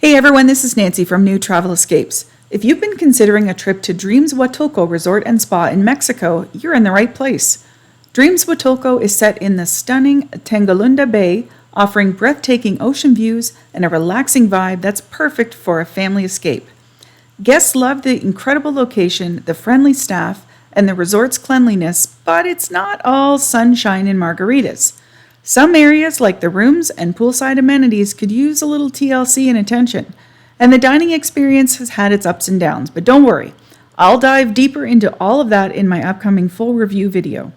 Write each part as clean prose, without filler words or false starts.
Hey everyone, this is Nancy from New Travel Escapes. If you've been considering a trip to Dreams Huatulco Resort and Spa in Mexico, you're in the right place. Dreams Huatulco is set in the stunning Tangolunda Bay, offering breathtaking ocean views and a relaxing vibe that's perfect for a family escape. Guests love the incredible location, the friendly staff, and the resort's cleanliness, but it's not all sunshine and margaritas. Some areas, like the rooms and poolside amenities, could use a little TLC and attention, and the dining experience has had its ups and downs, but don't worry, I'll dive deeper into all of that in my upcoming full review video.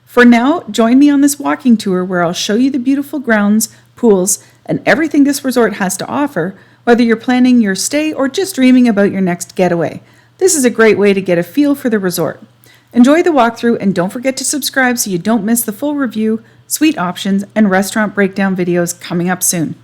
For now, join me on this walking tour where I'll show you the beautiful grounds, pools, and everything this resort has to offer, whether you're planning your stay or just dreaming about your next getaway. This is a great way to get a feel for the resort. Enjoy the walkthrough and don't forget to subscribe so you don't miss the full review, suite options, and restaurant breakdown videos coming up soon.